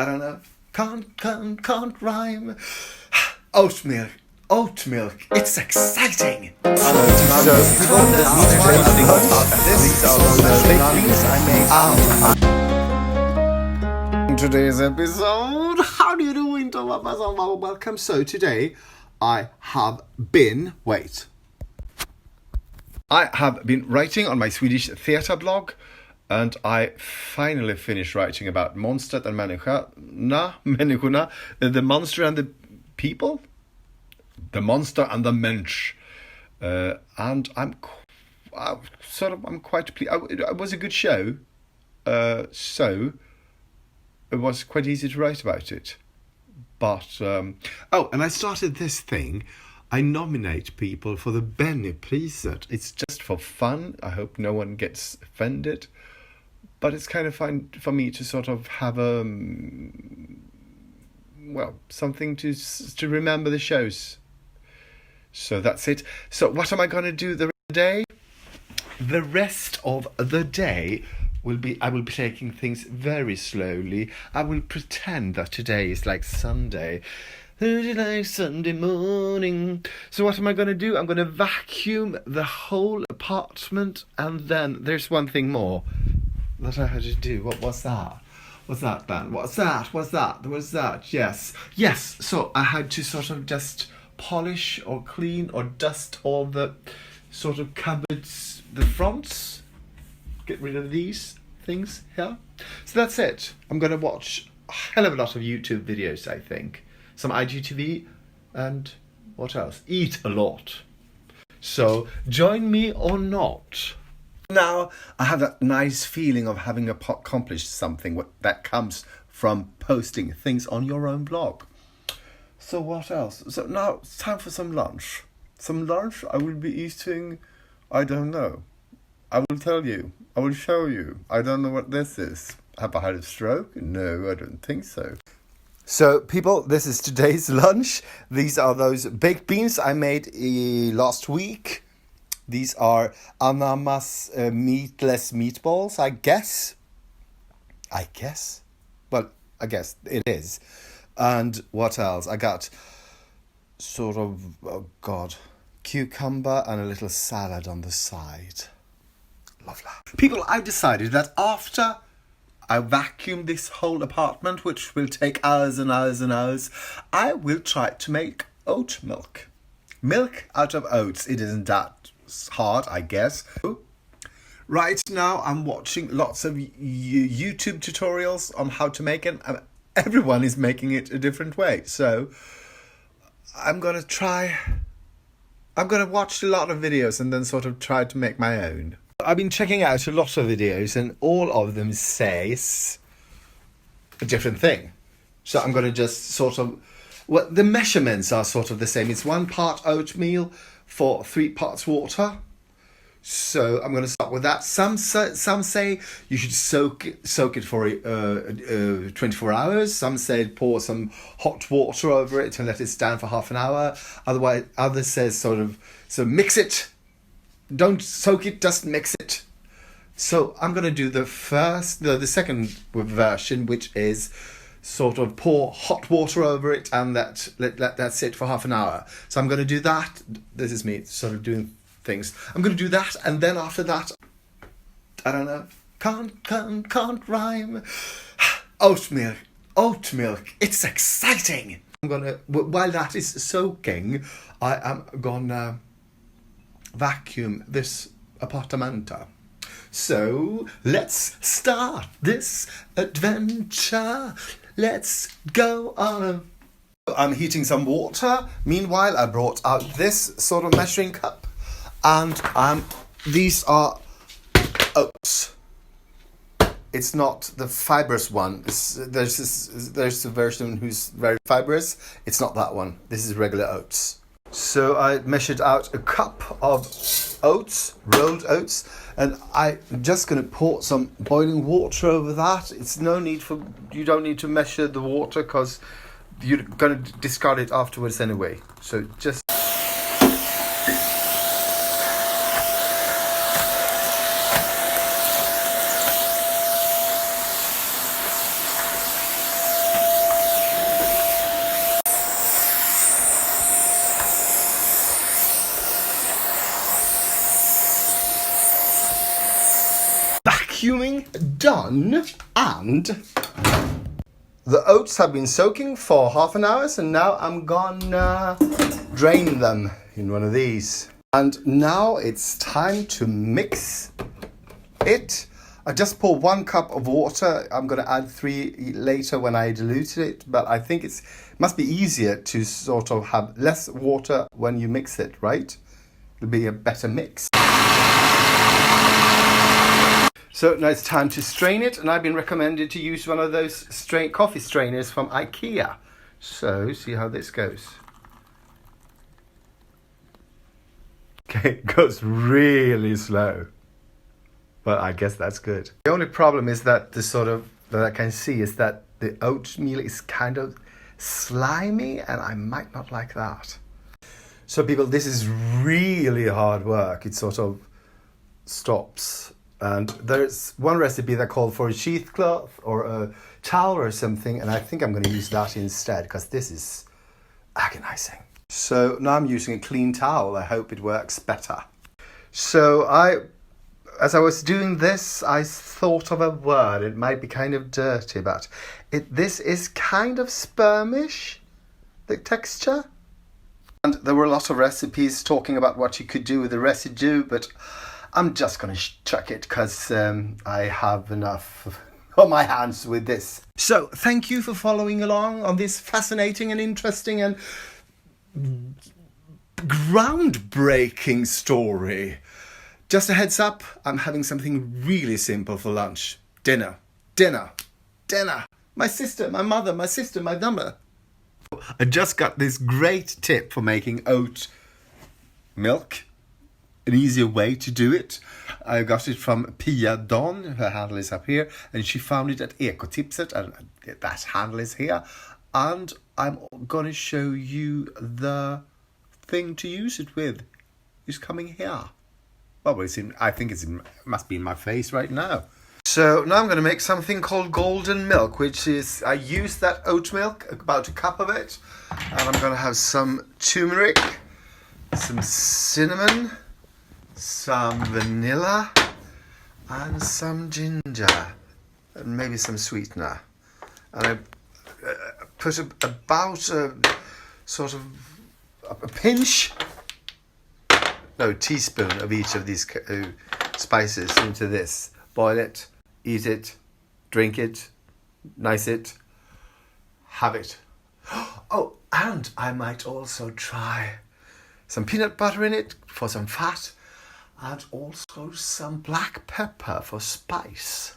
I don't know. Can't rhyme. Oat milk. Oat milk. It's exciting. Today's episode. How do you do, Winter? Welcome. So today I have been writing on my Swedish theatre blog, and I finally finished writing about monstret and människorna, the monster and the people, the monster and the mensch, and I'm quite pleased. It was a good show, so it was quite easy to write about it. But and I started this thing. I nominate people for the Benny-priset. It's just for fun. I hope no one gets offended. But it's kind of fun for me to sort of have something to remember the shows. So that's it. So what am I going to do the day? The rest of the day I will be taking things very slowly. I will pretend that today is like Sunday. Like Sunday morning. So what am I going to do? I'm going to vacuum the whole apartment, and then there's one thing more that I had to do. What was that? What's that, Ben? What's that? Yes. So I had to sort of just polish or clean or dust all the sort of cupboards, the fronts. Get rid of these things here. So that's it. I'm going to watch a hell of a lot of YouTube videos, I think. Some IGTV, and what else? Eat a lot. So join me or not. Now I have that nice feeling of having accomplished something that comes from posting things on your own blog. So what else? So now it's time for some lunch. Some lunch I will be eating, I don't know. I will tell you. I will show you. I don't know what this is. Have I had a stroke? No, I don't think so. So, people, this is today's lunch. These are those baked beans I made last week. These are ananas meatless meatballs, I guess. Well, I guess it is. And what else? I got cucumber and a little salad on the side. Lovely. People, I decided that after I vacuum this whole apartment, which will take hours and hours and hours, I will try to make oat milk. Milk out of oats. It isn't that hard, I guess. Right now I'm watching lots of YouTube tutorials on how to make it. Everyone is making it a different way. So I'm going to watch a lot of videos and then sort of try to make my own. I've been checking out a lot of videos, and all of them say a different thing. So I'm going to just the measurements are sort of the same. It's 1 part oatmeal for 3 parts water. So I'm going to start with that. Some say you should soak it for 24 hours. Some say pour some hot water over it and let it stand for half an hour. Others says so mix it. Don't soak it, just mix it. So I'm going to do the second version, which is sort of pour hot water over it and let that sit for half an hour. So I'm going to do that. This is me sort of doing things. I'm going to do that, and then after that, I don't know. Can't rhyme. Oat milk. It's exciting. While that is soaking, I am gonna vacuum this apartamento. So let's start this adventure. Let's go on. I'm heating some water. Meanwhile, I brought out this sort of measuring cup, and these are oats. It's not the fibrous one. There's a version who's very fibrous. It's not that one. This is regular oats. So I measured out a cup of oats, rolled oats, and I'm just going to pour some boiling water over that. You don't need to measure the water because you're going to discard it afterwards anyway. So just... vacuuming done, and the oats have been soaking for half an hour, so now I'm gonna drain them in one of these. And now it's time to mix it. I just poured 1 cup of water. I'm going to add 3 later when I dilute it, but I think it must be easier to sort of have less water when you mix it, right? It'll be a better mix. So now it's time to strain it, and I've been recommended to use one of those coffee strainers from IKEA. So, see how this goes. Okay, it goes really slow. But I guess that's good. The only problem is that that I can see is that the oatmeal is kind of slimy, and I might not like that. So people, this is really hard work. It sort of stops. And there's one recipe that called for a cheesecloth or a towel or something, and I think I'm going to use that instead because this is agonizing. So now I'm using a clean towel. I hope it works better. So as I was doing this, I thought of a word. It might be kind of dirty, but this is kind of spermish, the texture. And there were a lot of recipes talking about what you could do with the residue, but I'm just going to chuck it because I have enough on my hands with this. So thank you for following along on this fascinating and interesting and groundbreaking story. Just a heads up, I'm having something really simple for lunch. Dinner. My sister, my mother, my sister, my number. I just got this great tip for making oat milk. An easier way to do it. I got it from Pia Don, her handle is up here, and she found it at Ekotipset, and that handle is here. And I'm going to show you the thing to use it with. It's coming here. Well, I think it must be in my face right now. So now I'm going to make something called golden milk, which is, I use that oat milk, about a cup of it. And I'm going to have some turmeric, some cinnamon, some vanilla, and some ginger, and maybe some sweetener. And I put about a sort of a pinch, no, teaspoon of each of these spices into this. Boil it, eat it, drink it, nice it, have it. Oh, and I might also try some peanut butter in it for some fat, and also some black pepper for spice.